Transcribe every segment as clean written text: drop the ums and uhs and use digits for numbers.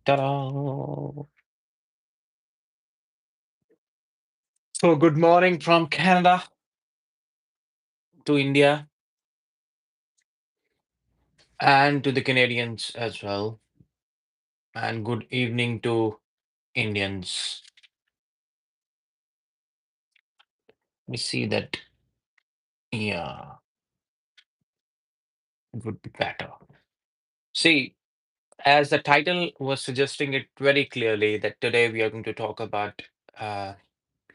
Ta-da! So, good morning from Canada to India and to the Canadians as well. And good evening to Indians. We see that, yeah, it would be better. See, as the title was suggesting it very clearly, that today we are going to talk about uh,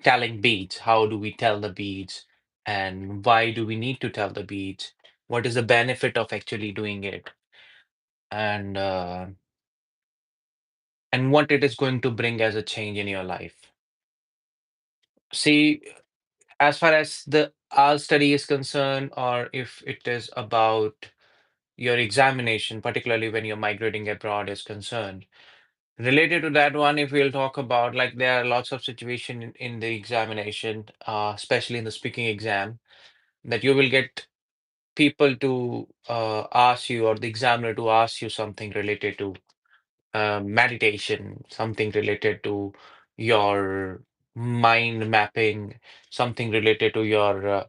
telling beads. How do we tell the beads? And why do we need to tell the beads? What is the benefit of actually doing it? And what it is going to bring as a change in your life. See, as far as the our study is concerned, or if it is about your examination, particularly when you're migrating abroad is concerned, related to that one, if we'll talk about, like, there are lots of situation in the examination, especially in the speaking exam, that you will get people to ask you, or the examiner to ask you something related to meditation, something related to your mind mapping, something related to your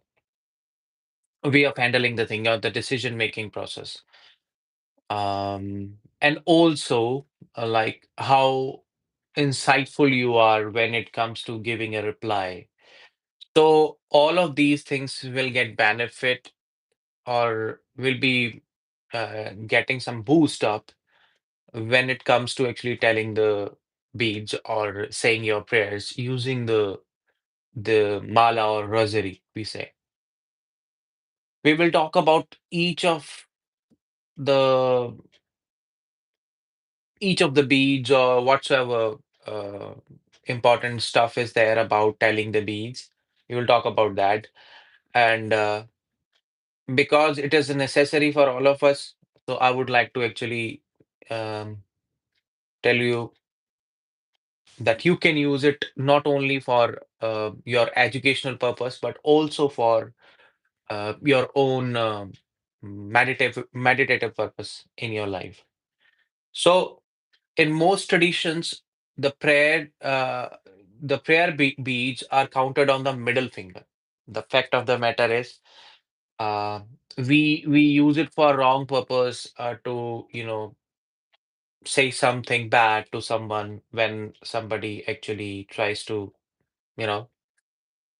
way of handling the thing or the decision making process. And also, like, how insightful you are when it comes to giving a reply. So all of these things will get benefit, or will be getting some boost up when it comes to actually telling the beads or saying your prayers using the mala or rosary, we say. We will talk about the each of the beads, or whatsoever uh, important stuff is there about telling the beads. We will talk about that. And because it is necessary for all of us, so I would like to actually um, tell you that you can use it not only for your educational purpose, but also for your own meditative purpose in your life. So, in most traditions, the beads are counted on the middle finger. The fact of the matter is, uh, we use it for wrong purpose, to say something bad to someone when somebody actually tries to you know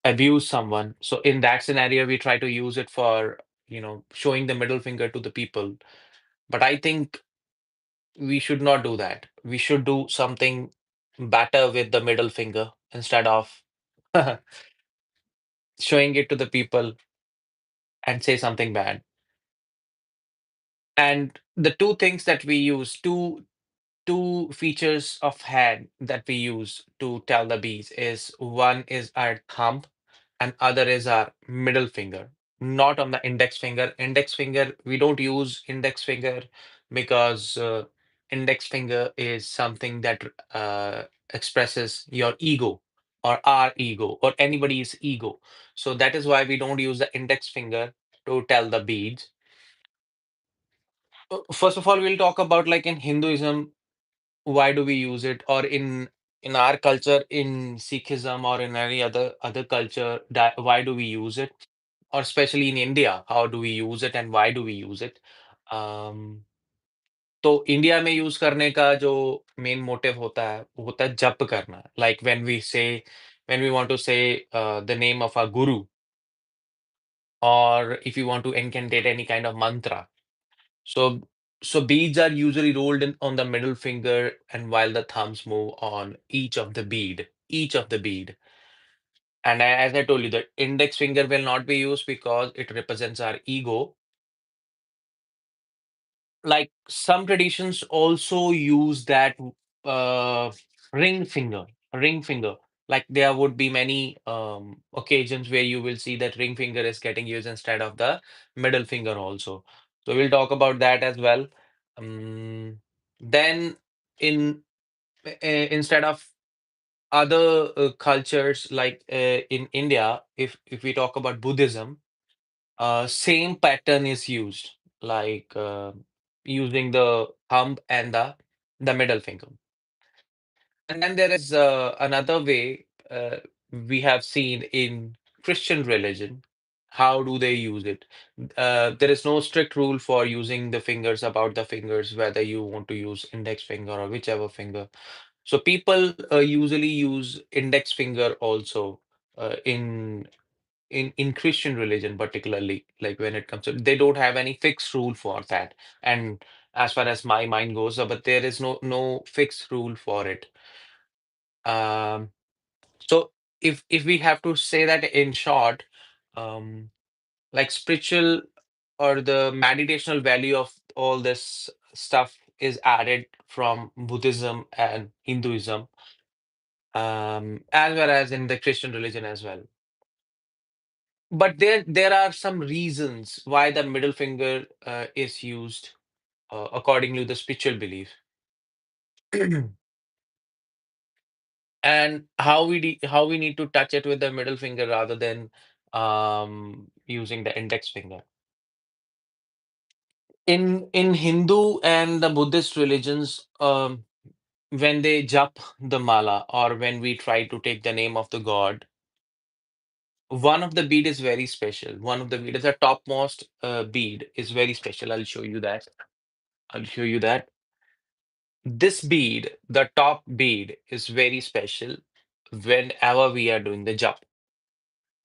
abuse someone. So in that scenario, we try to use it for showing the middle finger to the people. But I think we should not do that. We should do something better with the middle finger instead of showing it to the people and say something bad. And the two things that we use, two features of hand that we use to tell the bees, is one is our thumb and other is our middle finger, not on the index finger. Index finger, we don't use index finger because index finger is something that expresses your ego, or our ego, or anybody's ego. So that is why we don't use the index finger to tell the beads. First of all, we'll talk about, like, in Hinduism, why do we use it, or in our culture, in Sikhism, or in any other culture, why do we use it, or especially in India, how do we use it and why do we use it? um, तो India में use करने का जो main motive होता है, वो होता है जप करना, like when we want to say the name of a guru, or if you want to incantate any kind of mantra. So, beads are usually rolled in on the middle finger, and while the thumbs move on each of the bead. And as I told you, the index finger will not be used because it represents our ego. Like, some traditions also use that uh, ring finger, ring finger. Like, there would be many occasions where you will see that ring finger is getting used instead of the middle finger also. So we'll talk about that as well. Then, in instead of other cultures, like in India, if we talk about Buddhism, same pattern is used, like using the thumb and the middle finger. And then there is another way we have seen in Christian religion. How do they use it? There is no strict rule for using the fingers about the fingers, whether you want to use index finger or whichever finger. So people usually use index finger also in Christian religion, particularly like when it comes to they don't have any fixed rule for that. And as far as my mind goes, but there is no fixed rule for it. Um, so if we have to say that in short, um, like spiritual or the meditational value of all this stuff is added from Buddhism and Hinduism, as well as in the Christian religion as well. But there are some reasons why the middle finger is used according to the spiritual belief, and how we need to touch it with the middle finger rather than using the index finger. In Hindu and the Buddhist religions, when they jap the mala or when we try to take the name of the god, one of the bead is very special. One of the bead is the topmost bead is very special. I'll show you that. I'll show you that. This bead, the top bead, is very special whenever we are doing the jap.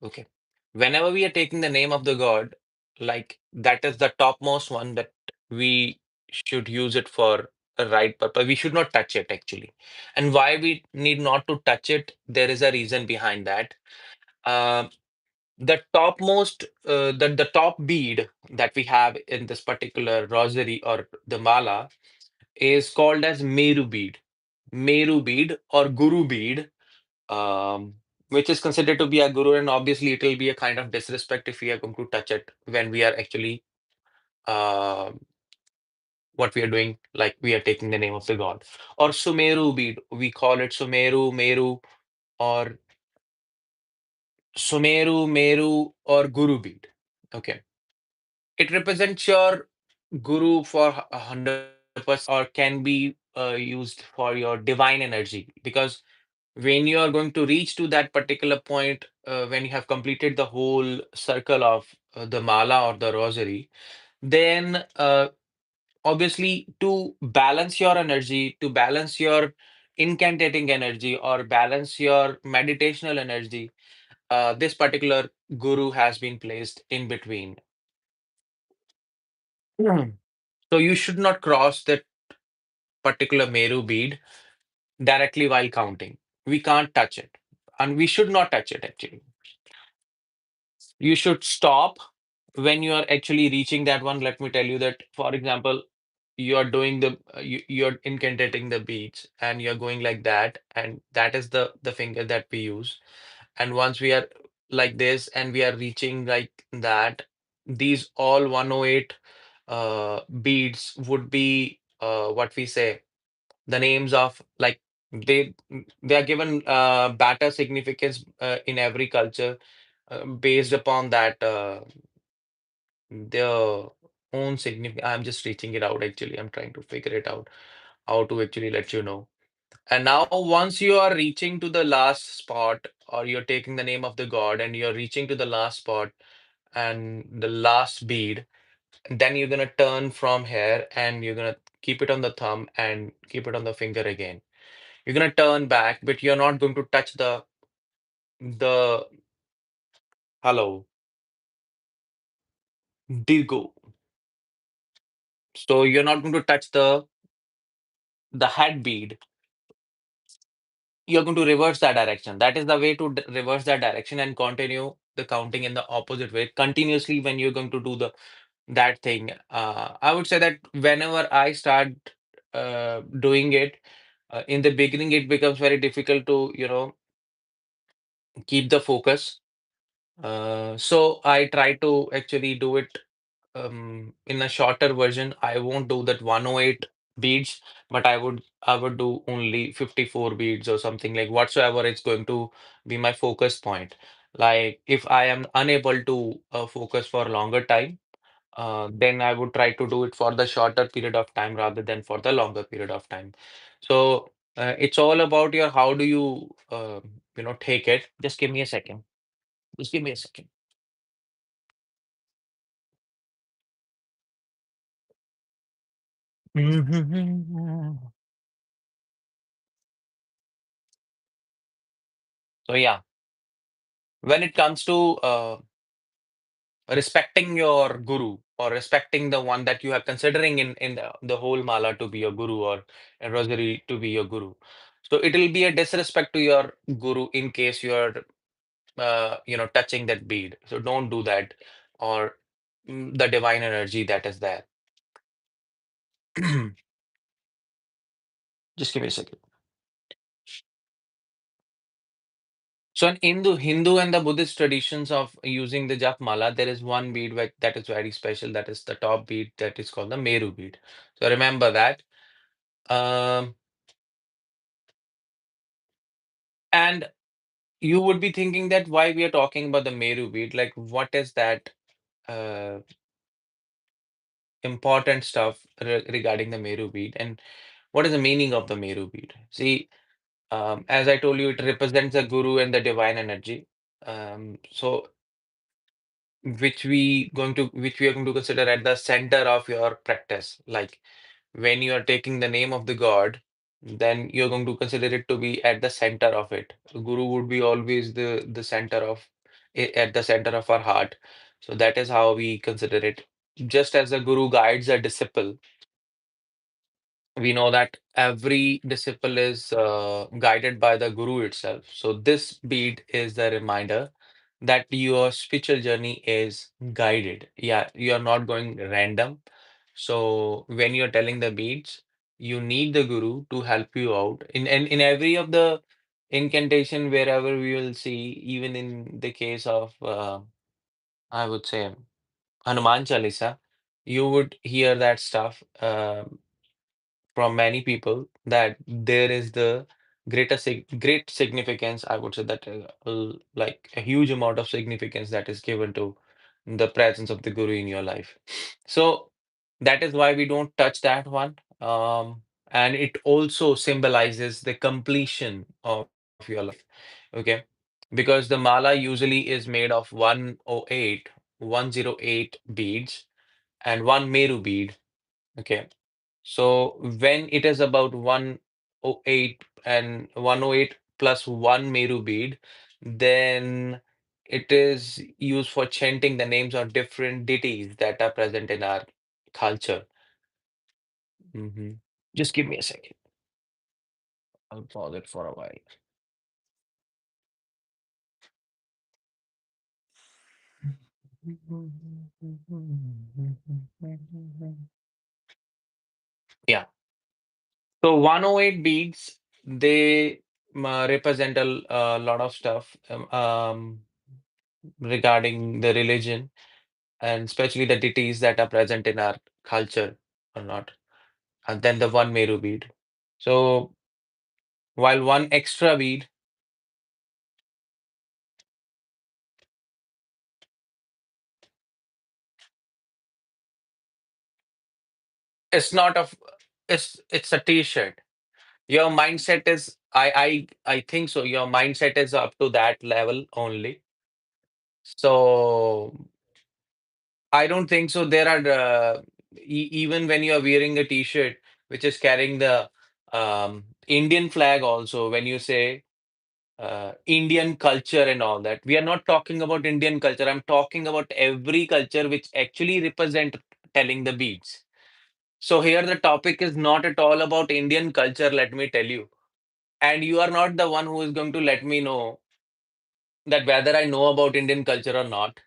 Okay. Whenever we are taking the name of the god, like that is the topmost one that we should use it for a right purpose. We should not touch it actually. And why we need not to touch it, there is a reason behind that. Um, the topmost, the top bead that we have in this particular rosary or the mala is called as Meru bead or Guru bead, um, which is considered to be a guru, and obviously it will be a kind of disrespect if we are going to touch it when we are actually uh, what we are doing, like we are taking the name of the god. Or Sumeru bead, we call it Sumeru, Meru, or Sumeru, Meru, or Guru bead. Okay, it represents your guru for 100% or can be used for your divine energy because when you are going to reach to that particular point, when you have completed the whole circle of the mala or the rosary, then obviously to balance your energy, to balance your incantating energy or balance your meditational energy, this particular guru has been placed in between. Hmm. So you should not cross that particular Meru bead directly while counting. We can't touch it, and we should not touch it actually. You should stop when you are actually reaching that one. Let me tell you that, for example, you are doing you're incantating the beats and you're going like that, and that is the finger that we use. And once we are like this and we are reaching like that, these all 108 beads would be what we say the names of like they are given better significance in every culture based upon that their own significance. I'm just reaching it out actually. I'm trying to figure it out how to actually let you know. And now once you are reaching to the last spot or you're taking the name of the god and you're reaching to the last spot and the last bead, then you're gonna turn from here and you're gonna keep it on the thumb and keep it on the finger again. You're gonna turn back, but you're not going to touch the hello, Digo. So you're not going to touch the head bead. You're going to reverse that direction. That is the way to reverse that direction and continue the counting in the opposite way continuously when you're going to do the that thing. I would say that whenever I start doing it, in the beginning, it becomes very difficult to, keep the focus. So I try to actually do it in a shorter version. I won't do that 108 beads, but I would do only 54 beads or something like whatsoever it's going to be my focus point. Like if I am unable to focus for a longer time, then I would try to do it for the shorter period of time rather than for the longer period of time. So It's all about your how do you take it. Just give me a second. Just give me a second. So yeah, when it comes to respecting your guru or respecting the one that you are considering in the whole mala to be your guru or a rosary to be your guru. So it will be a disrespect to your guru in case you are touching that bead. So don't do that or the divine energy that is there. Just give me a second. So in Hindu and the Buddhist traditions of using the jap mala, there is one bead that is very special. That is the top bead that is called the Meru bead. So remember that. Um, and you would be thinking that why we are talking about the Meru bead, like what is that uh, important stuff regarding the Meru bead, and what is the meaning of the Meru bead? See, as I told you, it represents the guru and the divine energy. So which we are going to consider at the center of your practice. Like when you are taking the name of the god, then you're going to consider it to be at the center of it. Guru would be always the center of at the center of our heart. So that is how we consider it. Just as the guru guides a disciple, we know that every disciple is guided by the guru itself. So this bead is the reminder that your spiritual journey is guided. Yeah, you are not going random. So when you're telling the beads, you need the guru to help you out. In every of the incantation, wherever we will see, even in the case of I would say Hanuman Chalisa, you would hear that stuff. From many people that there is the great significance. I would say that like a huge amount of significance that is given to the presence of the guru in your life. So that is why we don't touch that one. And it also symbolizes the completion of your life. Okay, because the mala usually is made of 108 beads and one meru bead. Okay, so when it is about 108 and 108 plus one Meru bead, then it is used for chanting the names of different deities that are present in our culture. Mhm. Just give me a second. I'll pause it for a while. Yeah. So 108 beads, they represent a lot of stuff regarding the religion and especially the deities that are present in our culture or not. And then the one Meru bead. So while one extra bead, it's not a it's a t-shirt. Your mindset is I think so. Your mindset is up to that level only. So I don't think so. There are even when you are wearing a t-shirt which is carrying the Indian flag also, when you say Indian culture and all that. We are not talking about Indian culture. I'm talking about every culture which actually represent telling the beads. So here the topic is not at all about Indian culture, let me tell you. And you are not the one who is going to let me know that whether I know about Indian culture or not.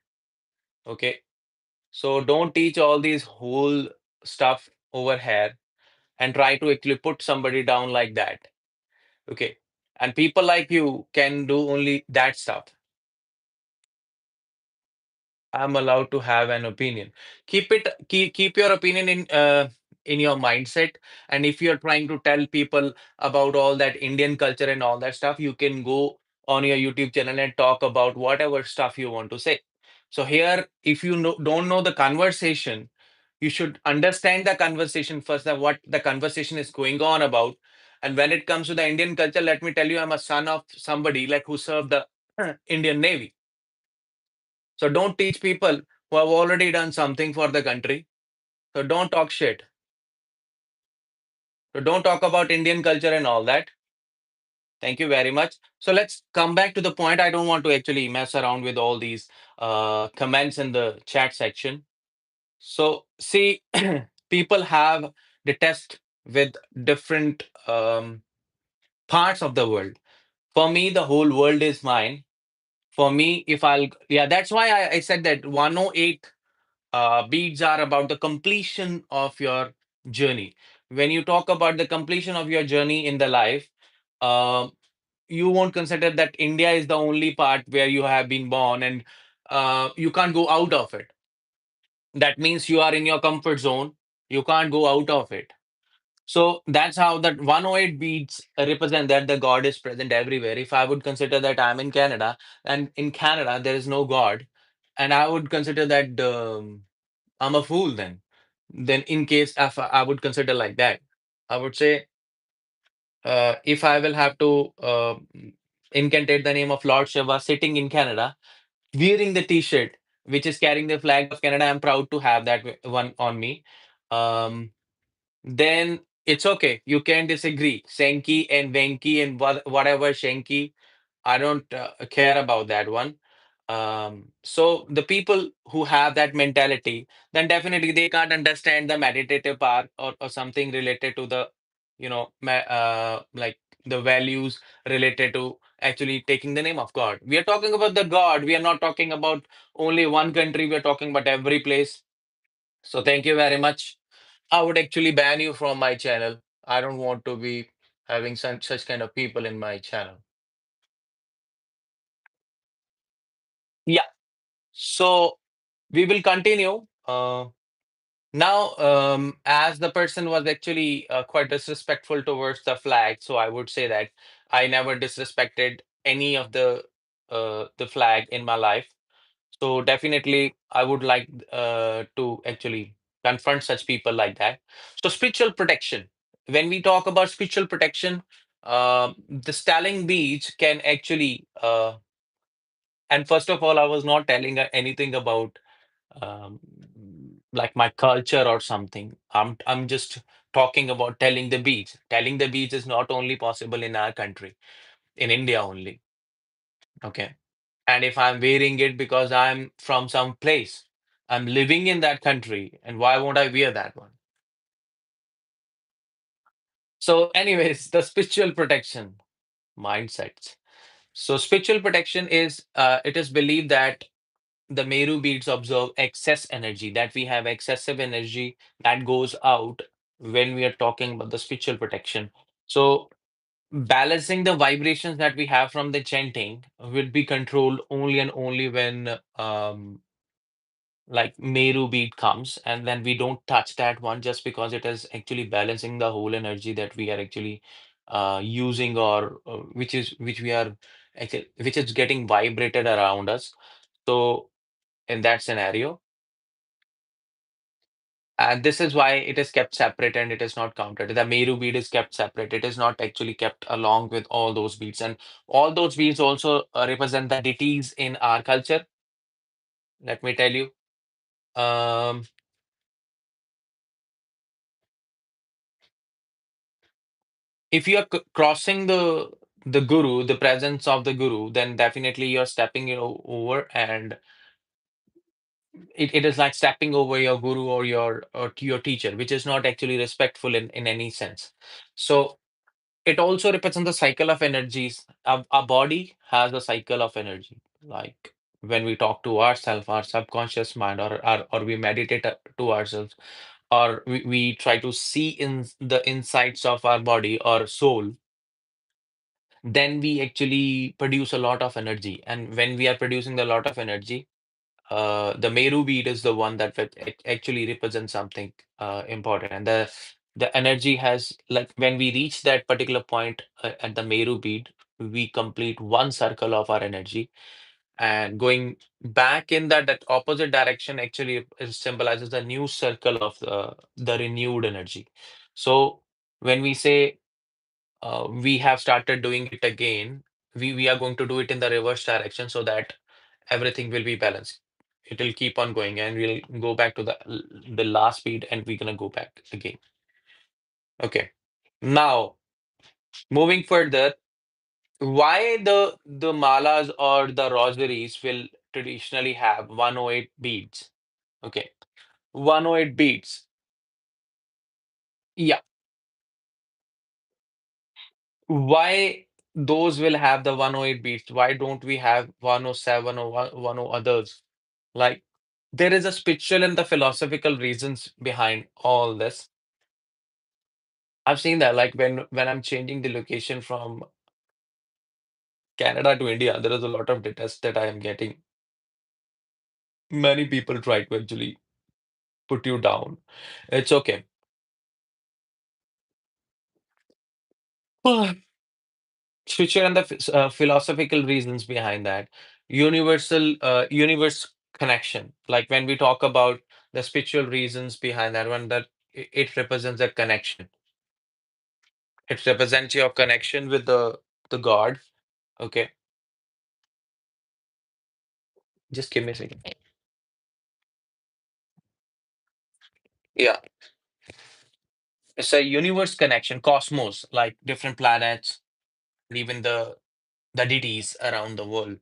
Okay. So don't teach all these whole stuff over here and try to actually put somebody down like that. Okay. And people like you can do only that stuff. I'm allowed to have an opinion. Keep your opinion in your mindset. And if you're trying to tell people about all that Indian culture and all that stuff, you can go on your YouTube channel and talk about whatever stuff you want to say. So here, if you don't know the conversation, You should understand the conversation first, that what the conversation is going on about. And when it comes to the Indian culture, let me tell you, I'm a son of somebody like who served the Indian Navy. So don't teach people who have already done something for the country. So don't talk shit. So don't talk about Indian culture and all that. Thank you very much. So let's come back to the point. I don't want to actually mess around with all these comments in the chat section. So see, people have the test with different parts of the world. For me, the whole world is mine. For me, if I'll, yeah, that's why I said that 108 beads are about the completion of your journey. When you talk about the completion of your journey in the life, uh, you won't consider that India is the only part where you have been born and you can't go out of it. That means you are in your comfort zone. You can't go out of it. So that's how that 108 beats represent that the God is present everywhere. If I would consider that I'm in Canada and in Canada there is no God, and I would consider that I'm a fool then. Then in case if I would consider like that, I would say if I will have to incantate the name of Lord Shiva sitting in Canada, wearing the T-shirt which is carrying the flag of Canada, I'm proud to have that one on me. Um, then it's okay. You can disagree. Senki and Venki and whatever Shenki. I don't care about that one. So the people who have that mentality, then definitely they can't understand the meditative part or something related to the, like the values related to actually taking the name of God. We are talking about the God. We are not talking about only one country. We are talking about every place. So thank you very much. I would actually ban you from my channel. I don't want to be having such kind of people in my channel. Yeah. So we will continue. Now, as the person was actually quite disrespectful towards the flag, so I would say that I never disrespected any of the flag in my life. So definitely, I would like to actually confront such people like that. So spiritual protection. When we talk about spiritual protection, the Stalling Beach can actually. And first of all, I was not telling anything about um, like my culture or something. I'm just talking about telling the beach. Telling the beach is not only possible in our country, in India only. Okay. And if I'm wearing it because I'm from some place, I'm living in that country, and why won't I wear that one? So, anyways, the spiritual protection mindsets. So, spiritual protection is it is believed that the Meru beads observe excess energy, that we have excessive energy that goes out when we are talking about the spiritual protection. So, balancing the vibrations that we have from the chanting will be controlled only and only when like Meru bead comes, and then we don't touch that one just because it is actually balancing the whole energy that we are actually using, or which we are which is getting vibrated around us. So in that scenario, and this is why it is kept separate and it is not counted. The Meru bead is kept separate. It is not actually kept along with all those beads, and all those beads also represent the deities in our culture. Let me tell you. Um, if you are crossing the guru, the presence of the guru, then definitely you're stepping over, and it is like stepping over your guru or your teacher, which is not actually respectful in any sense. So it also represents the cycle of energies. Our body has a cycle of energy. Like when we talk to ourselves, our subconscious mind, or we meditate to ourselves, or we try to see in the insights of our body or soul, then we actually produce a lot of energy. And when we are producing a lot of energy, the Meru bead is the one that actually represents something important. And the energy has, like when we reach that particular point at the Meru bead, we complete one circle of our energy. And going back in that opposite direction actually it symbolizes the new circle of the renewed energy. So when we say we have started doing it again, we are going to do it in the reverse direction so that everything will be balanced. It will keep on going and we'll go back to the last speed and we're gonna go back again. Okay. Now, moving further, why the malas or the rosaries will traditionally have 108 beads? Okay. 108 beads. Yeah. Why those will have the 108 beads? Why don't we have 107 or 10 others? Like, there is a spiritual and the philosophical reasons behind all this. I've seen that, like when I'm changing the location from Canada to India, there is a lot of detest that I am getting. Many people try to actually put you down. It's okay. Spiritual and the philosophical reasons behind that. Universe connection. Like when we talk about the spiritual reasons behind that one, that it represents a connection. It represents your connection with the God. Okay, just give me a second. Yeah, it's a universe connection, cosmos, like different planets, and even the deities around the world,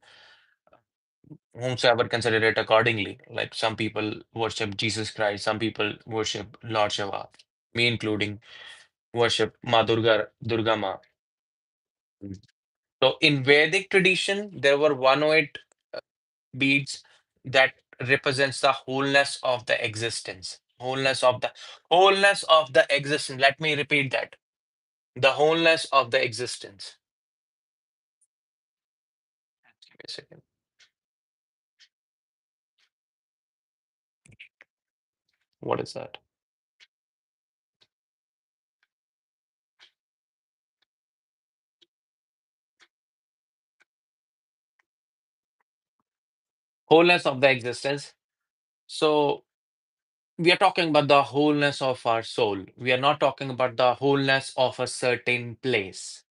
whomsoever consider it accordingly. Like some people worship Jesus Christ, some people worship Lord Shiva, me including, worship Ma Durga, Durga Ma. Mm. So in Vedic tradition, there were 108 beads that represents the wholeness of the existence. Let me repeat that. The wholeness of the existence. Give me a second. What is that? Wholeness of the existence. So we are talking about the wholeness of our soul. We are not talking about the wholeness of a certain place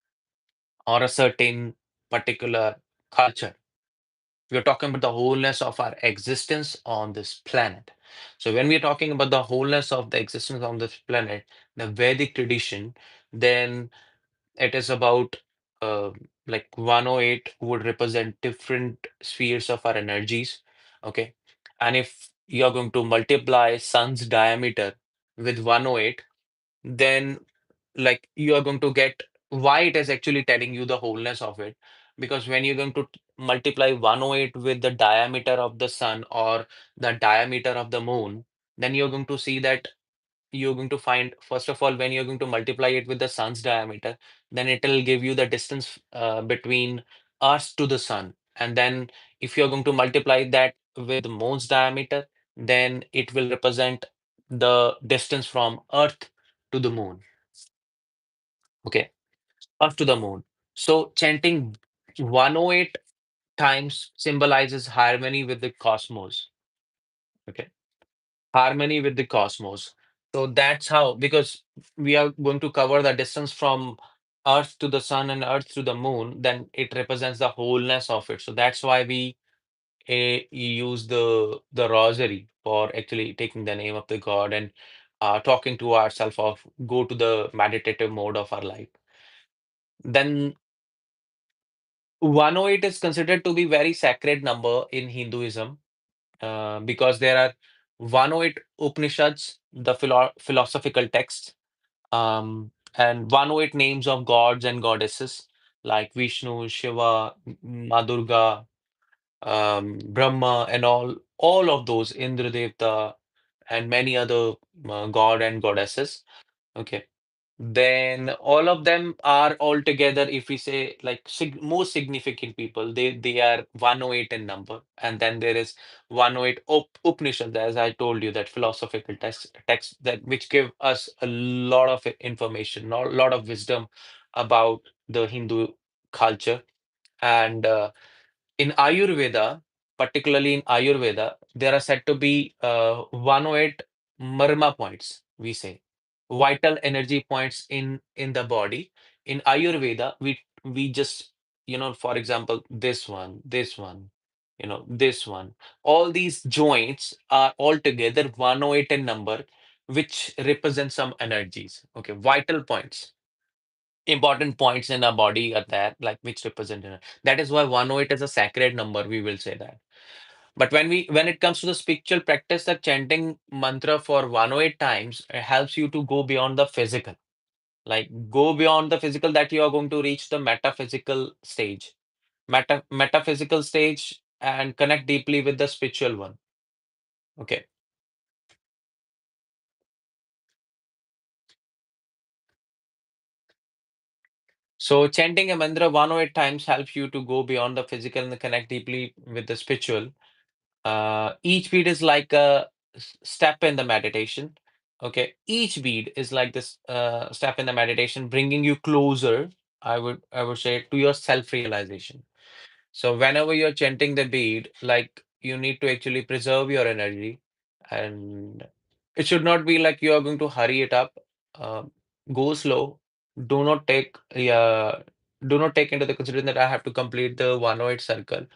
or a certain particular culture. We are talking about the wholeness of our existence on this planet. So when we are talking about the wholeness of the existence on this planet, the Vedic tradition, then it is about uh, like 108 would represent different spheres of our energies. Okay. And if you're going to multiply sun's diameter with 108, then like you are going to get why it is actually telling you the wholeness of it. Because when you're going to multiply 108 with the diameter of the sun or the diameter of the moon, then you're going to see that you're going to find, first of all, when you're going to multiply it with the sun's diameter, then it will give you the distance between us to the sun. And then if you're going to multiply that with the moon's diameter, then it will represent the distance from Earth to the moon. Okay, Earth to the moon. So chanting 108 times symbolizes harmony with the cosmos. Okay, harmony with the cosmos. So that's how, because we are going to cover the distance from Earth to the sun and Earth to the moon, then it represents the wholeness of it. So that's why we use the rosary for actually taking the name of the God and talking to ourselves of go to the meditative mode of our life. Then 108 is considered to be very sacred number in Hinduism because there are 108 Upanishads, the philosophical texts, and 108 names of gods and goddesses like Vishnu, Shiva, Ma Durga, Brahma, and all of those, Indra Devta, and many other god and goddesses. Okay. Then all of them are all together, if we say like most significant people, they are 108 in number. And then there is 108 Upanishads, as I told you, that philosophical text that which give us a lot of information, a lot of wisdom about the Hindu culture. And In Ayurveda, particularly in Ayurveda, there are said to be 108 marma points, we say, vital energy points in the body. In Ayurveda, we just, for example, this one, this one. All these joints are altogether 108 in number, which represent some energies. Okay, vital points, important points in our body are there, like which represent that is why 108 is a sacred number, we will say that. But when it comes to the spiritual practice, the chanting mantra for 108 times helps you to go beyond the physical, like go beyond the physical, that you are going to reach the metaphysical stage, metaphysical stage, and connect deeply with the spiritual one. Okay. So chanting a mantra 108 times helps you to go beyond the physical and connect deeply with the spiritual. Each bead is like a step in the meditation. Okay, each bead is like this step in the meditation, bringing you closer. I would say to your self realization. So whenever you're chanting the bead, like you need to actually preserve your energy, and it should not be like you are going to hurry it up. Uh, Go slow. Do not take do not take into the consideration that I have to complete the 108 circle.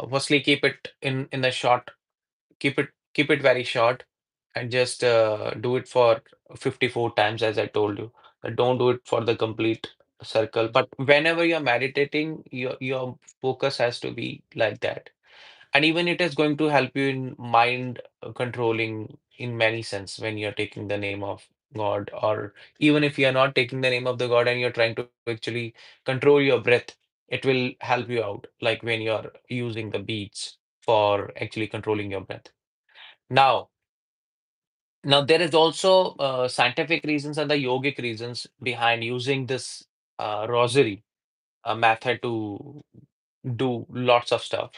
Firstly, keep it in the short, keep it very short, and just do it for 54 times, as I told you. Don't do it for the complete circle. But whenever you're meditating, your focus has to be like that. And even it is going to help you in mind controlling in many sense when you're taking the name of God, or even if you're not taking the name of the God and you're trying to actually control your breath, it will help you out, like when you're using the beats for actually controlling your breath. Now, now there is also scientific reasons and the yogic reasons behind using this rosary method to do lots of stuff.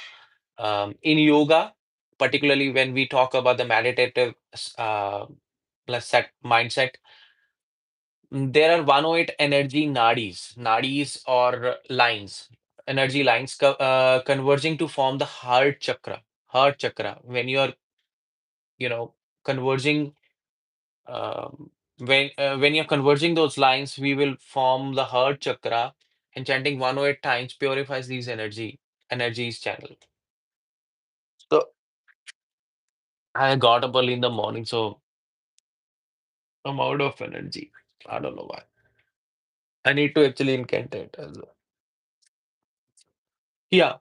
In yoga, particularly when we talk about the meditative let's set mindset, there are 108 energy nadis or lines, energy lines converging to form the heart chakra. Heart chakra. When you're, converging, when you're converging those lines, we will form the heart chakra, and chanting 108 times purifies these energies channel. So I got up early in the morning, so I'm out of energy. I don't know why. I need to actually incantate as well. Yeah.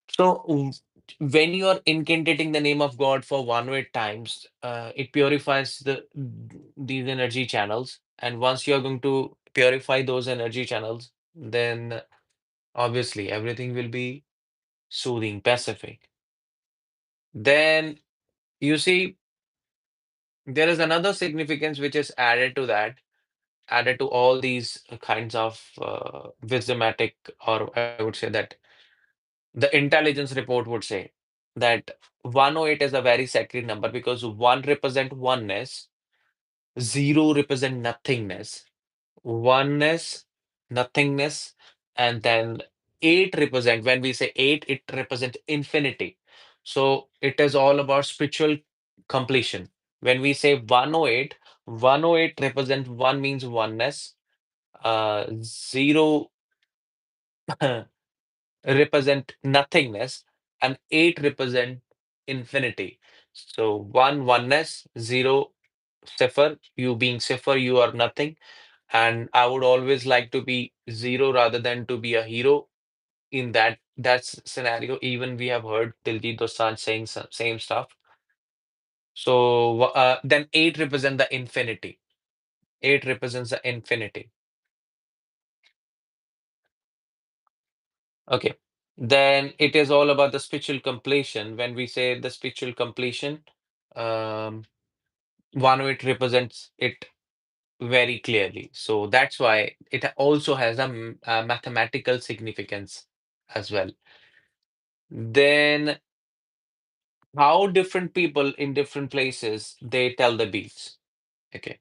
So when you are incantating the name of God for 108 times, it purifies these energy channels. And once you are going to purify those energy channels, then obviously everything will be soothing, pacific. Then you see, there is another significance which is added to that, added to all these kinds of wisdomatic, or I would say that the intelligence report would say that 108 is a very sacred number because 1 represent oneness, 0 represent nothingness, oneness, nothingness, and then 8 represent, when we say 8, it represent infinity. So it is all about spiritual completion. When we say 108, 108 represent 1 means oneness, 0 represent nothingness, and 8 represent infinity. So 1 oneness, 0 Sefer, you being Sefer, you are nothing. And I would always like to be 0 rather than to be a hero in that scenario. Even we have heard Diljit Dosanjh saying same stuff. So then 8 represent the infinity. 8 represents the infinity. Okay. Then it is all about the spiritual completion. When we say the spiritual completion, um, one way it represents it very clearly. So that's why it also has a mathematical significance as well. Then how different people in different places they tell the beats. Okay.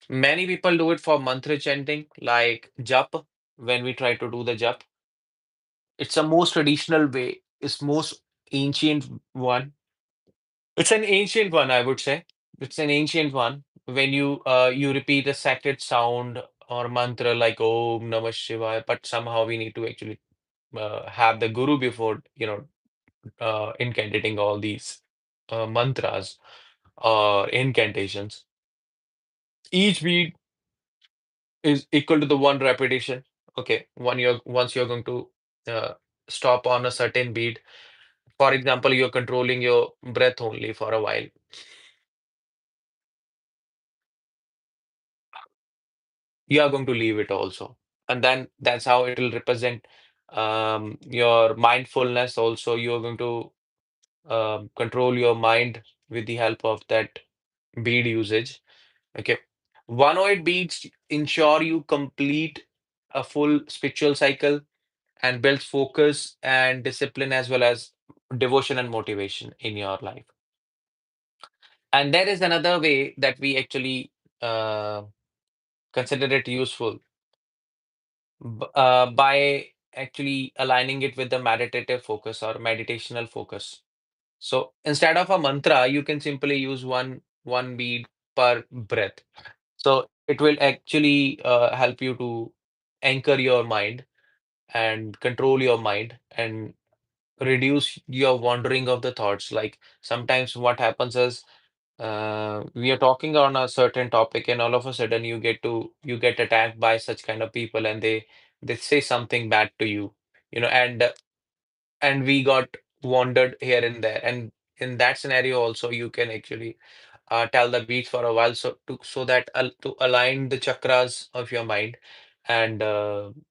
Many people do it for mantra chanting, like jap, when we try to do the jap. It's a most traditional way. It's most ancient one. It's an ancient one, I would say. It's an ancient one. When you repeat a sacred sound or mantra like Om Namah Shivaya, but somehow we need to actually have the guru before, incantating all these mantras or incantations. Each beat is equal to the one repetition. Okay, once you're going to uh, stop on a certain beat. For example, you're controlling your breath only for a while. You are going to leave it also, and then that's how it will represent your mindfulness. Also, you're going to control your mind with the help of that bead usage. Okay, 108 beads ensure you complete a full spiritual cycle and builds focus and discipline as well as devotion and motivation in your life. And there is another way that we actually uh, consider it useful by actually aligning it with the meditative focus or meditational focus. So instead of a mantra, you can simply use one bead per breath. So it will actually help you to anchor your mind and control your mind and reduce your wandering of the thoughts. Like sometimes what happens is we are talking on a certain topic and all of a sudden you get attacked by such kind of people and they say something bad to you, and we got wandered here and there, and in that scenario also you can actually tell the beats for a while so that to align the chakras of your mind, and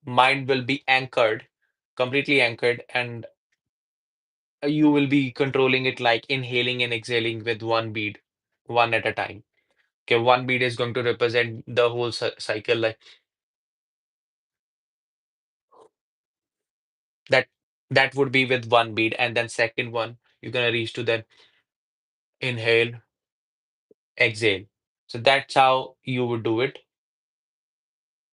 mind will be anchored, completely anchored, and you will be controlling it like inhaling and exhaling with one bead, one at a time. Okay, one bead is going to represent the whole cycle, like that. That would be with one bead, and then second one you're gonna reach to then inhale, exhale. So that's how you would do it.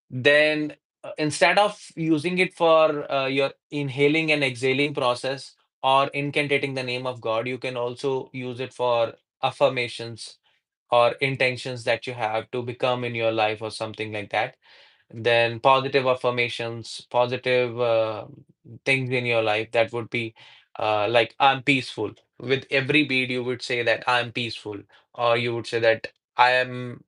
Then instead of using it for your inhaling and exhaling process or incantating the name of God, you can also use it for affirmations or intentions that you have to become in your life or something like that. Then positive affirmations, positive things in your life that would be like I'm peaceful. With every bead, you would say that I'm peaceful, or you would say that I am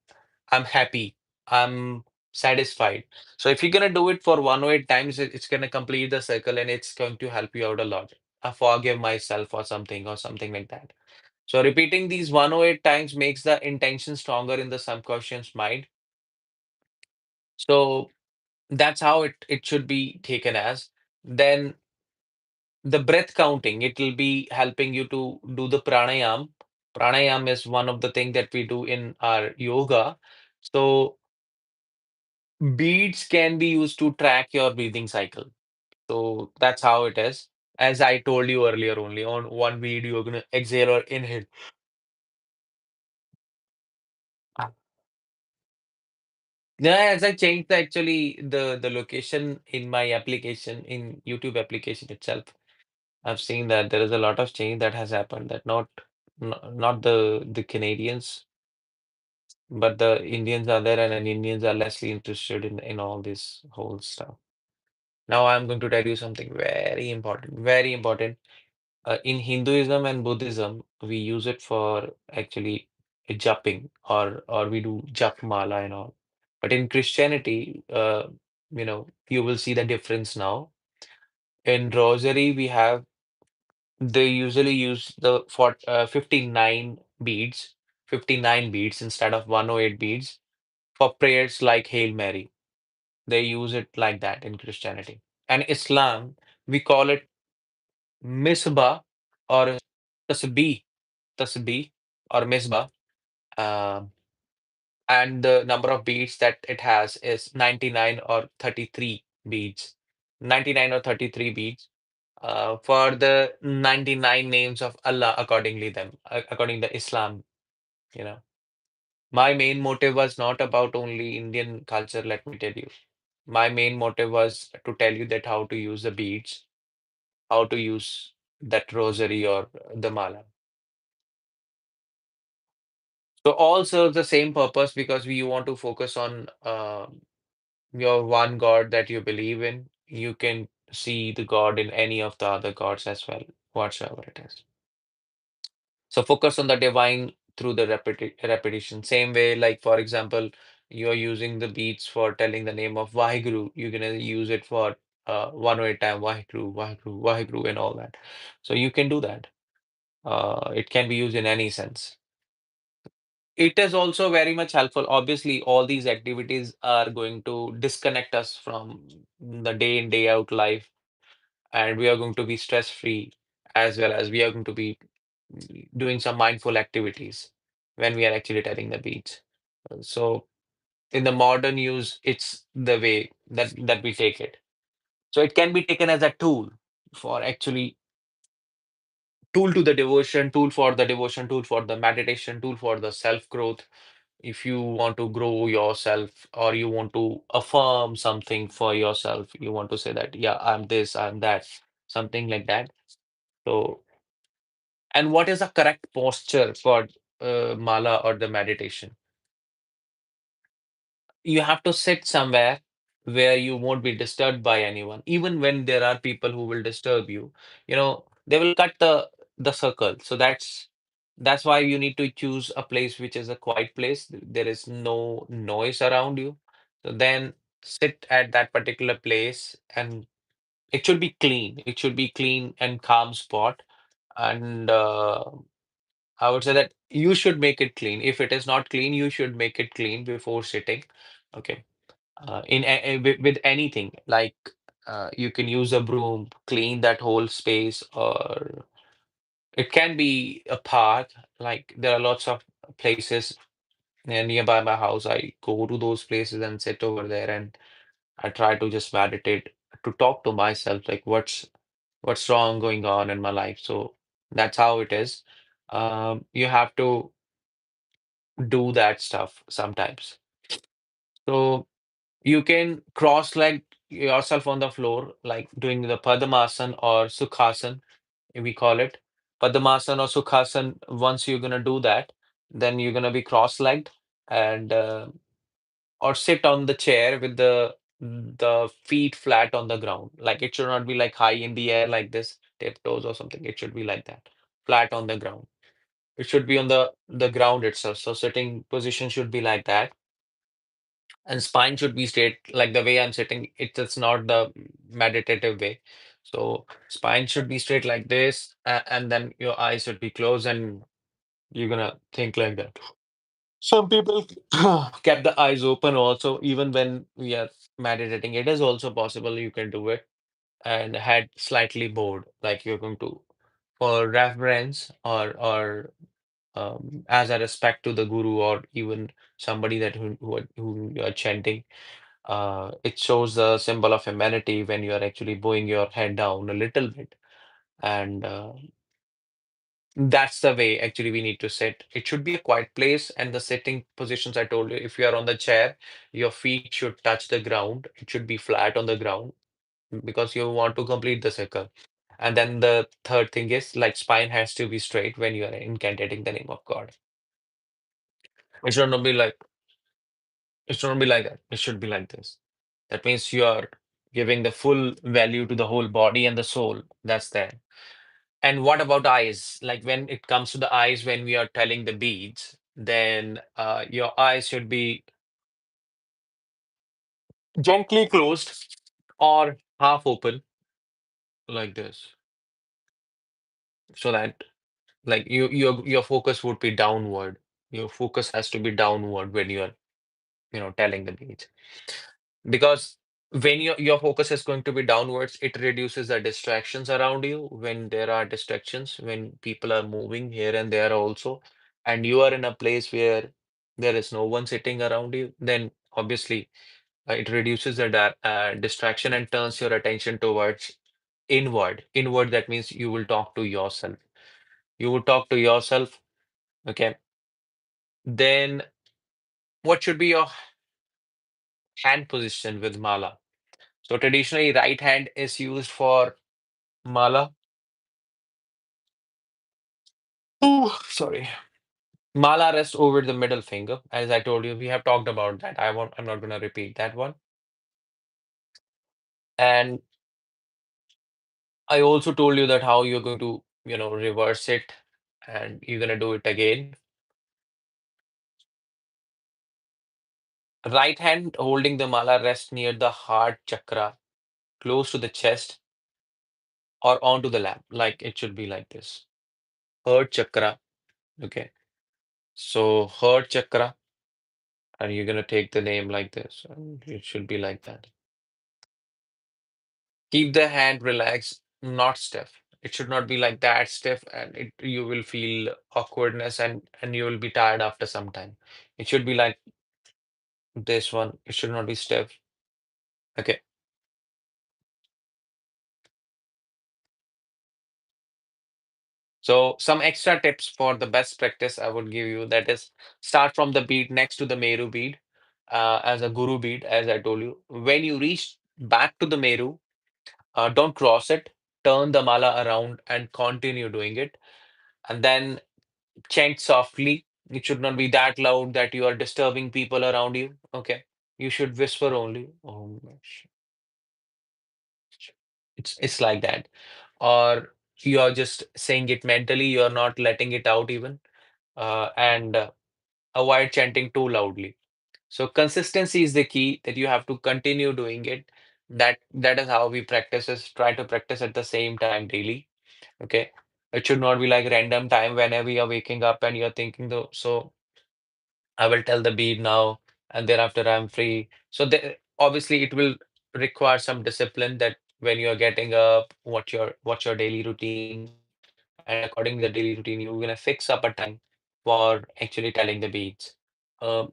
I'm happy, I'm satisfied. So if you're gonna do it for 108 times, it's gonna complete the circle and it's going to help you out a lot. I forgive myself or something like that. So repeating these 108 times makes the intention stronger in the subconscious mind. So that's how it should be taken as. Then the breath counting, it will be helping you to do the pranayam. Pranayam is one of the things that we do in our yoga. So beads can be used to track your breathing cycle. So that's how it is. As I told you earlier, only on one bead you're gonna exhale or inhale. Ah. Yeah, as I changed actually the location in my application in YouTube application itself, I've seen that there is a lot of change that has happened. That not the Canadians, but the Indians are there, and then Indians are lessly interested in all this whole stuff. Now I'm going to tell you something very important, very important. In Hinduism and Buddhism, we use it for actually japping or we do jap mala and all. But in Christianity, you will see the difference now. In Rosary, they usually use the 59 beads, 59 beads instead of 108 beads for prayers like Hail Mary. They use it like that in Christianity. And Islam, we call it misbah or tasbih, tasbih or misbah. Um, and the number of beads that it has is 99 or 33 beads. 99 or 33 beads for the 99 names of Allah accordingly according to Islam, you know. My main motive was not about only Indian culture, let me tell you. My main motive was to tell you that how to use the beads. how to use that rosary or the mala. So all serve the same purpose because we want to focus on your one God that you believe in. You can see the God in any of the other gods as well, whatsoever it is. So focus on the divine through the repetition. Same way, like for example, you're using the beats for telling the name of Vaheguru. You're gonna use it for 108 time Vaheguru, Vaheguru, Vaheguru, and all that. So you can do that. It can be used in any sense. It is also very much helpful. Obviously, all these activities are going to disconnect us from the day in, day out life, and we are going to be stress free as well as we are going to be doing some mindful activities when we are actually telling the beats. So, in the modern use, it's the way that we take it. So, it can be taken as a tool for actually tool to the devotion, tool for the devotion, tool for the meditation, tool for the self growth. If you want to grow yourself or you want to affirm something for yourself, you want to say that, yeah, I'm this, I'm that, something like that. So, and what is the correct posture for mala or the meditation? You have to sit somewhere where you won't be disturbed by anyone. Even when there are people who will disturb you, they will cut the circle. So that's why you need to choose a place which is a quiet place. There is no noise around you. So then sit at that particular place, and it should be clean. It should be clean and calm spot. And I would say that you should make it clean. If it is not clean, you should make it clean before sitting. Okay. With anything, like you can use a broom, clean that whole space, or it can be a park. Like there are lots of places nearby my house. I go to those places and sit over there, and I try to just meditate, to talk to myself, like what's wrong going on in my life. So that's how it is. You have to do that stuff sometimes. So you can cross-leg yourself on the floor, like doing the Padmasana or Sukhasana, we call it. Padmasana or Sukhasana, once you're gonna do that, then you're gonna be cross-legged and or sit on the chair with the feet flat on the ground. Like it should not be like high in the air like this, tiptoes or something. It should be like that, flat on the ground. It should be on the ground itself. So sitting position should be like that, and spine should be straight like the way I'm sitting. It's not the meditative way. So spine should be straight like this, and then your eyes should be closed, and you're gonna think like that. Some people kept the eyes open also, even when we are meditating. It is also possible you can do it, and head slightly bowed, like you're going to, for reverence or as a respect to the guru or even somebody that who you are chanting. It shows the symbol of humanity when you are actually bowing your head down a little bit. And that's the way actually we need to sit. It should be a quiet place. And the sitting positions, I told you, if you are on the chair, your feet should touch the ground. It should be flat on the ground because you want to complete the circle. And then the third thing is like spine has to be straight when you are incantating the name of God. It should not be like it should not be like that. It should be like this. That means you are giving the full value to the whole body and the soul that's there. And what about eyes? Like when it comes to the eyes, when we are telling the beads, then your eyes should be gently closed or half open like this, so that like your focus would be downward. Your focus has to be downward when you are, telling the beads. Because when your focus is going to be downwards, it reduces the distractions around you. When there are distractions, when people are moving here and there also, and you are in a place where there is no one sitting around you, then obviously it reduces the distraction and turns your attention towards inward. That means you will talk to yourself. You will talk to yourself. Okay. Then what should be your hand position with mala? So traditionally right hand is used for Mala. Ooh, sorry. Mala rest over the middle finger. As I told you, we have talked about that. I'm not gonna repeat that one. And I also told you that how you're going to, reverse it and you're gonna do it again. Right hand holding the mala rest near the heart chakra, close to the chest or onto the lap. Like it should be like this. Heart chakra. Okay. So heart chakra, and you're gonna take the name like this. And it should be like that. Keep the hand relaxed, not stiff. It should not be like that stiff, and you will feel awkwardness and you will be tired after some time. It should be like this one. It should not be stiff. Okay. So some extra tips for the best practice I would give you, that is start from the bead next to the Meru bead as a Guru bead, as I told you. When you reach back to the Meru, don't cross it. Turn the mala around and continue doing it. And then chant softly. It should not be that loud that you are disturbing people around you. Okay. You should whisper only. Oh, it's like that. Or you are just saying it mentally, you are not letting it out even. And avoid chanting too loudly. So consistency is the key, that you have to continue doing it. That is how we practice is try to practice at the same time daily. Okay. It should not be like random time whenever you're waking up and you're thinking though. So I will tell the bead now, and thereafter I'm free. So obviously it will require some discipline, that when you're getting up, what's your daily routine, and according to the daily routine, you're gonna fix up a time for actually telling the beads.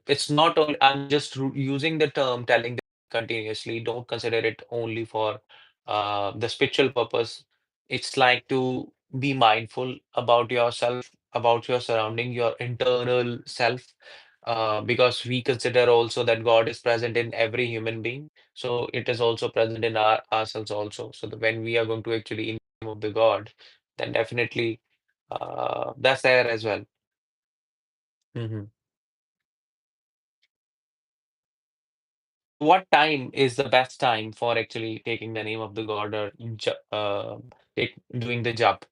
It's not only I'm just using the term telling the continuously. Don't consider it only for the spiritual purpose. It's like to be mindful about yourself, about your surrounding, your internal self, because we consider also that God is present in every human being. So it is also present in ourselves also. So that when we are going to actually in the name of the God, then definitely that's there as well. Mhm. What time is the best time for actually taking the name of the God, or doing the jap,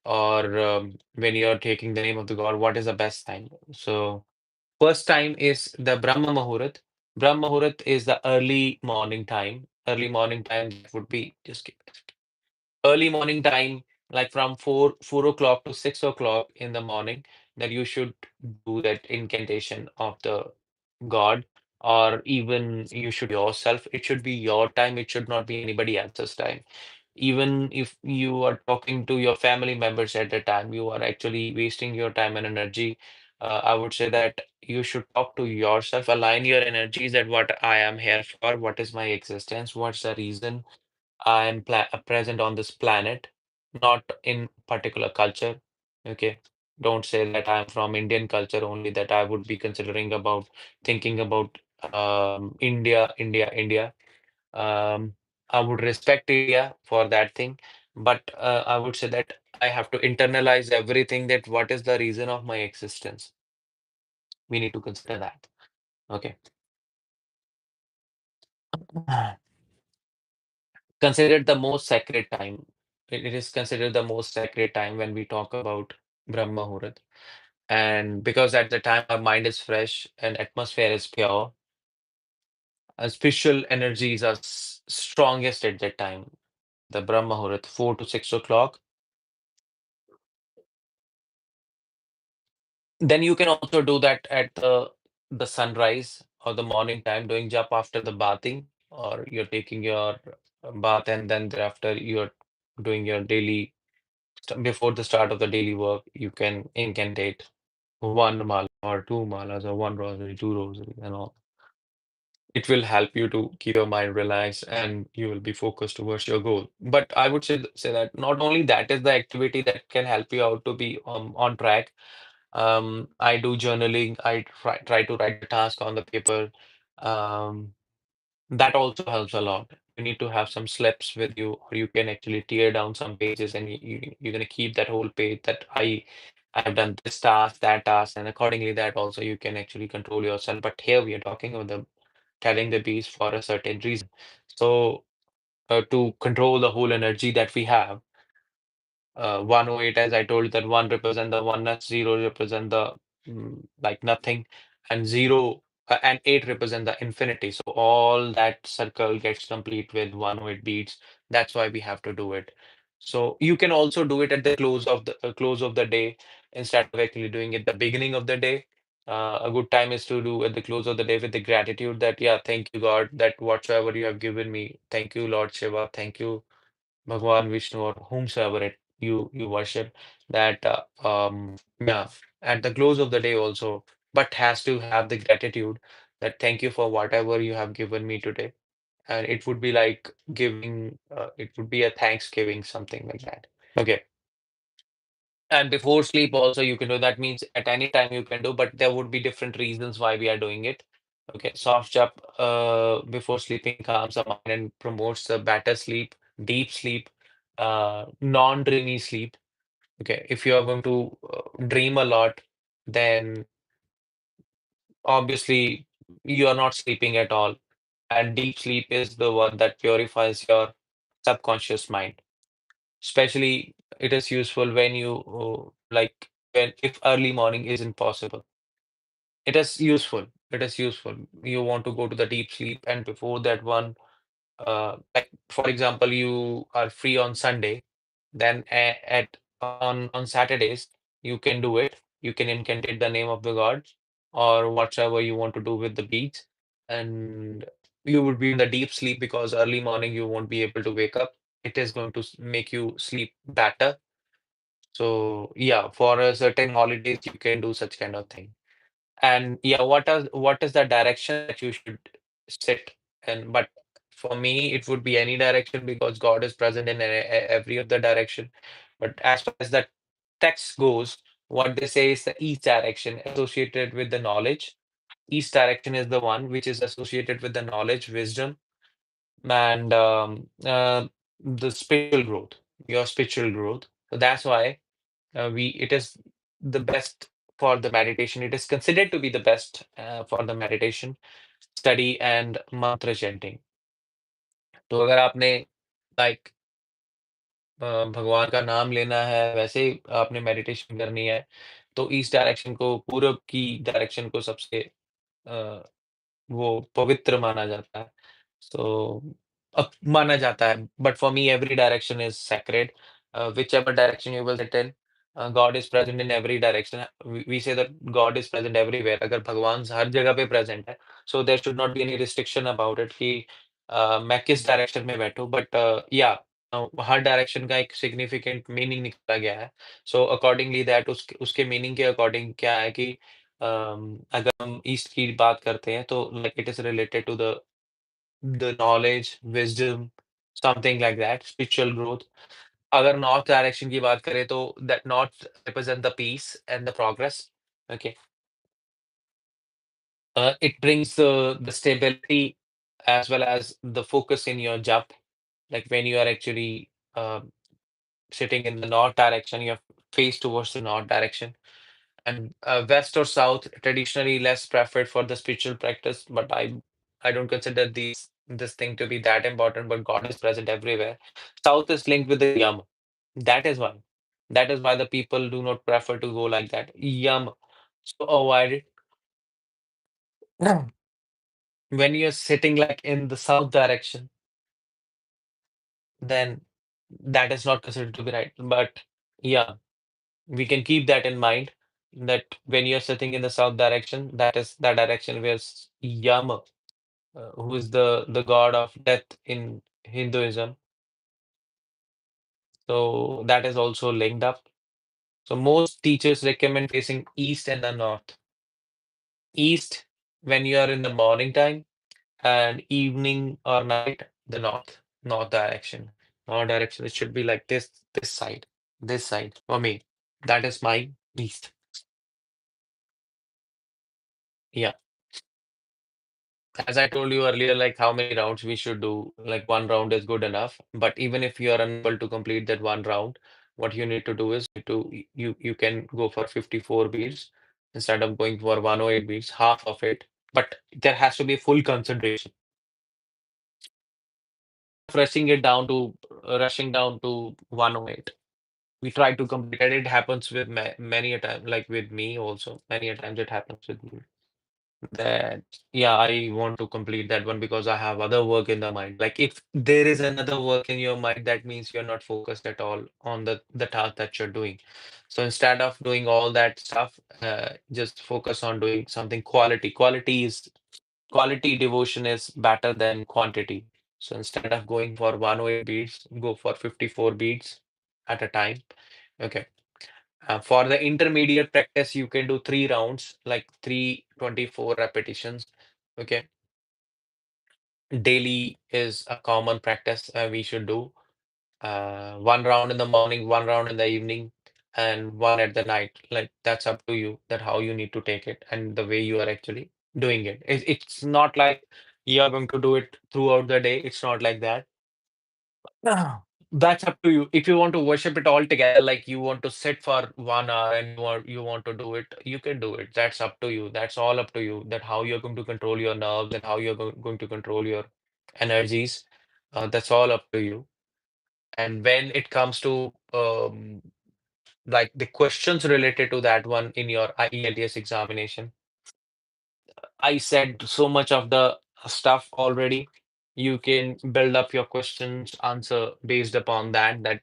or when you're taking the name of the God, what is the best time? So first time is the Brahma Muhurat. Brahma Muhurat is the early morning time. Early morning time would be just give it. Early morning time, like from 4 o'clock to 6 o'clock in the morning, that you should do that incantation of the God, or even you should yourself. It should be your time. It should not be anybody else's time. Even if you are talking to your family members at the time, you are actually wasting your time and energy. I would say that you should talk to yourself, align your energies at what I am here for, what is my existence, what's the reason I am present on this planet, not in particular culture. Okay. Don't say that I'm from Indian culture only, that I would be considering about thinking about India, India, India. Um, I would respect India for that thing, but I would say that I have to internalize everything, that what is the reason of my existence. We need to consider that. Okay. Considered the most sacred time. It is considered the most sacred time when we talk about Brahma Muhurat. And because at the time our mind is fresh and atmosphere is pure, spiritual energies are strongest at that time. The Brahma Muhurat, 4 to 6 o'clock. Then you can also do that at the sunrise or the morning time, doing jap after the bathing, or you're taking your bath and then thereafter you're doing your daily before the start of the daily work, you can incantate one mala or two malas or one rosary, two rosaries, and all. It will help you to keep your mind relaxed and you will be focused towards your goal. But I would say that not only that is the activity that can help you out to be on track. I do journaling. I try to write the task on the paper. Um, That also helps a lot. You need to have some slips with you, or you can actually tear down some pages, and you're gonna keep that whole page that I've done this task, that task, and accordingly that also you can actually control yourself. But here we are talking about the telling the beast for a certain reason. So to control the whole energy that we have, 108, as I told, that one represent the oneness, zero represent the like nothing, and zero and eight represent the infinity. So all that circle gets complete with 108 beats. That's why we have to do it. So you can also do it at the close of the day instead of actually doing it the beginning of the day. A good time is to do at the close of the day with the gratitude that, yeah, thank you, God, that whatsoever you have given me. Thank you, Lord Shiva. Thank you, Bhagwan Vishnu, or whomsoever you worship, that yeah, at the close of the day also, but has to have the gratitude that thank you for whatever you have given me today. And it would be like giving, it would be a Thanksgiving, something like that. Okay. And before sleep also you can do. That means at any time you can do, but there would be different reasons why we are doing it. Okay, soft jump before sleeping calms the mind and promotes the better sleep, deep sleep, non-dreamy sleep. Okay, if you are going to dream a lot, then obviously you are not sleeping at all. And deep sleep is the one that purifies your subconscious mind. Especially it is useful when you like when if early morning isn't possible. It is useful. It is useful. You want to go to the deep sleep, and before that one, like for example, you are free on Sunday, then at on Saturdays you can do it. You can incantate the name of the god or whatever you want to do with the beads, and you would be in the deep sleep because early morning you won't be able to wake up. It is going to make you sleep better. So yeah, for a certain holidays you can do such kind of thing. And yeah, what is the direction that you should sit in? But for me, it would be any direction because God is present in every of the direction. But as far as the text goes, what they say is the east direction associated with the knowledge. East direction is the one which is associated with the knowledge, wisdom, and the spiritual growth, your spiritual growth. So that's why we it is the best for the meditation. It is considered to be the best for the meditation, study and mantra chanting. तो अगर आपने like भगवान का नाम लेना है, वैसे ही आपने मेडिटेशन करनी है, तो ईस्ट डायरेक्शन को, पूरब की डायरेक्शन को सबसे अ, वो पवित्र माना जाता है। सो माना जाता है, but for me every direction is sacred. Whichever direction you will sit in, God is present in every direction. We say that God is present everywhere. अगर भगवान हर जगह पे प्रेजेंट है, so there should not be any restriction about it कि मैं किस direction में बैठूँ। बट या हर डायरेक्शन का एक सिग्निफिकेंट मीनिंग निकाला गया है। सो अकॉर्डिंगली दैट उसके उसके मीनिंग के अकॉर्डिंग क्या है कि अगर हम ईस्ट की बात करते हैं तो like it is related to the knowledge, wisdom, something like that, spiritual growth. अगर नॉर्थ डायरेक्शन की बात करें तो that north represent the peace and the progress. Okay, it brings the stability as well as the focus in your job. Like when you are actually sitting in the north direction, your face towards the north direction. And west or south, traditionally less preferred for the spiritual practice, but I don't consider this thing to be that important, but God is present everywhere. South is linked with the yam. That is why. That is why the people do not prefer to go like that. Yam. So avoid it. When you're sitting like in the south direction, then that is not considered to be right. But yeah, we can keep that in mind that when you're sitting in the south direction, that is the direction where Yama, who is the god of death in Hinduism, so that is also linked up. So most teachers recommend facing east and the north. East when you are in the morning time, and evening or night the north direction. North direction, it should be like this side for me. That is my east. Yeah. As I told you earlier, like how many rounds we should do, like one round is good enough. But even if you are unable to complete that one round, what you need to do is you can go for 54 beats instead of going for 108 beats, half of it. But there has to be full concentration. Rushing down to 108. We try to complete it. It happens with many a time, like with me also. Many a times it happens with me. That, yeah, I want to complete that one because I have other work in the mind. Like if there is another work in your mind, that means you're not focused at all on the task that you're doing. So instead of doing all that stuff, just focus on doing something quality. Quality devotion is better than quantity. So instead of going for 108 beats, go for 54 beats at a time. Okay. For the intermediate practice, you can do 3 rounds, like 324 repetitions. Okay. Daily is a common practice we should do. One round in the morning, one round in the evening, and one at the night. Like that's up to you, that how you need to take it and the way you are actually doing it. It's not like you are going to do it throughout the day. It's not like that. Ah, that's up to you. If you want to worship it all together, like you want to sit for 1 hour and you want to do it, you can do it. That's up to you. That's all up to you. That how you're going to control your nerves and how you're going to control your energies. That's all up to you. And when it comes to like the questions related to that one in your IELTS examination, I said so much of the stuff already. You can build up your questions, answer based upon that. That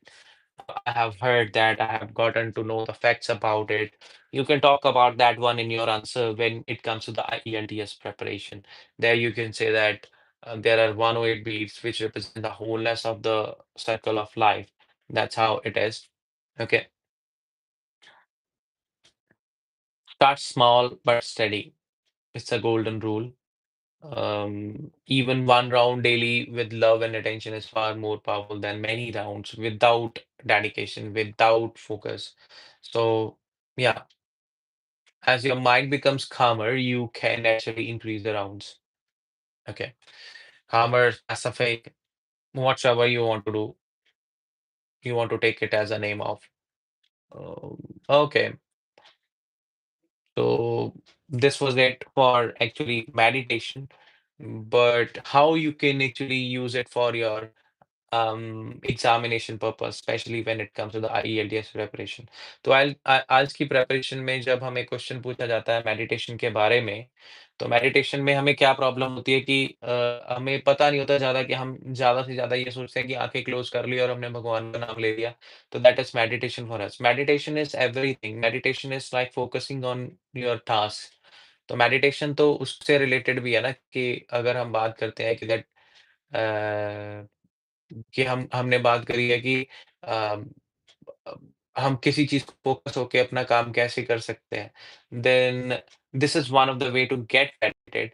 I have heard that, I have gotten to know the facts about it. You can talk about that one in your answer when it comes to the IELTS preparation. There you can say that there are 108 beats which represent the wholeness of the circle of life. That's how it is. Okay. Start small but steady. It's a golden rule. Even one round daily with love and attention is far more powerful than many rounds without dedication, without focus. So, yeah, as your mind becomes calmer, you can actually increase the rounds. Okay. Calmer, specific, whatever you want to do, you want to take it as a name of. Okay. So, this was it for actually meditation, but how you can actually use it for your examination purpose specially when it comes to the IELTS preparation. तो आज की preparation में जब हमें question पूछा जाता है meditation के बारे में, तो मेडिटेशन में हमें क्या प्रॉब्लम होती है कि हमें पता नहीं होता ज़्यादा कि हम ज़्यादा से ज़्यादा ये सोचते हैं कि आँखें क्लोज़ कर ली और हमने भगवान का नाम ले लिया, तो that is meditation for us. Meditation is everything, meditation is like focusing on your task. तो मेडिटेशन तो उससे रिलेटेड भी है ना, कि अगर हम बात करते हैं कि दैट अ कि हमने बात करी है कि अ, अ, हम किसी चीज़ को फ़ोकस होके अपना काम कैसे कर सकते हैं। Then this is one of the way to get edited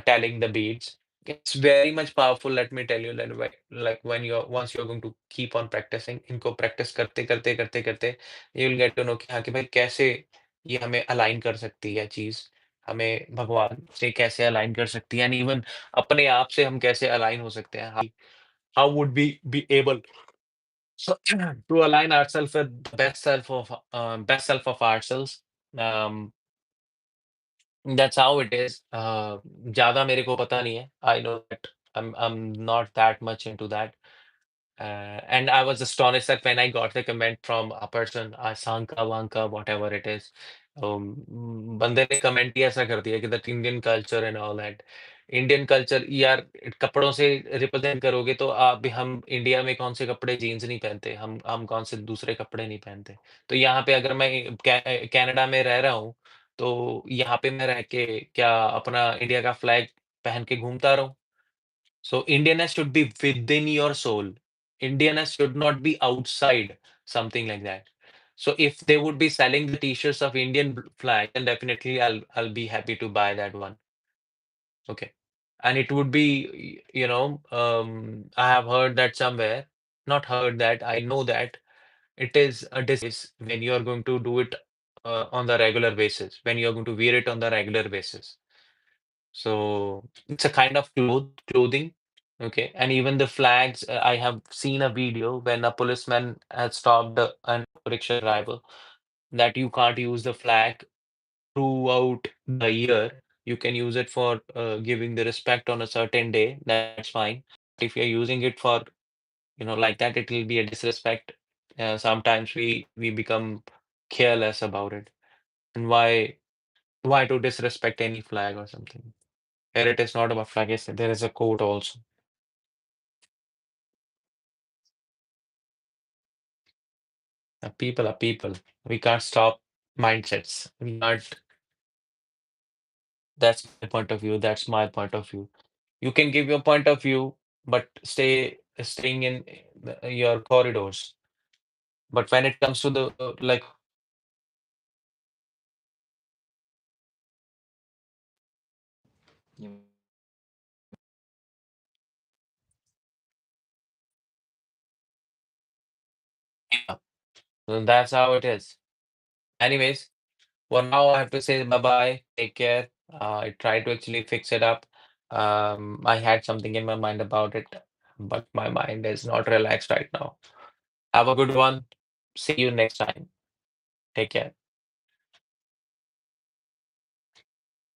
telling the beats. It's very much powerful, let me tell you that like when you're once you're going to keep on practicing, इनको practice करते, you'll get to know कि हाँ, कि भाई कैसे ये हमें align कर सकती है चीज़, हमें भगवान से कैसे अलाइन कर सकती है एंड इवन अपने आप से हम कैसे अलाइन हो सकते हैं। How would we be able to align ourselves with the best self of ourselves? Um, that's how it is. ज़्यादा मेरे को पता नहीं है. I know that I'm not that much into that. And I was astonished that when I got the comment from a person, Sanka, Vanka, whatever it is, बंदे ने comment ही ऐसा कर दिया कि that Indian culture and all that. Indian culture यार, कपड़ों से represent करोगे तो आप भी, हम इंडिया में कौन से कपड़े जीन्स नहीं पहनते, हम कौन से दूसरे कपड़े नहीं पहनते। तो यहाँ पे अगर मैं कनाडा में रह रहा हूँ, तो यहाँ पे मैं रह के क्या अपना इंडिया का फ्लैग पहन के घूमता रहूँ? So Indianness should be within your soul. Indianness should not be outside, something like that. So if they would be selling the t-shirts of Indian flag, then definitely I'll be happy to buy that one. Okay. And it would be, I have heard that somewhere, not heard that, I know that it is a disgrace when you are going to do it on the regular basis, when you are going to wear it on the regular basis. So it's a kind of clothing. Okay. And even the flags, I have seen a video when a policeman had stopped an auto rickshaw driver that you can't use the flag throughout the year. You can use it for giving the respect on a certain day. That's fine. If you're using it for, like that, it will be a disrespect. Sometimes we become careless about it. And why to disrespect any flag or something? Here it is not about flag. Yes, there is a quote also. People are people. We can't stop mindsets. We can't. That's my point of view. That's my point of view. You can give your point of view, but staying in your corridors. But when it comes to the like, You yeah, then that's how it is. Anyways, well, now I have to say bye bye. Take care. I tried to actually fix it up. I had something in my mind about it, but my mind is not relaxed right now. Have a good one. See you next time. Take care.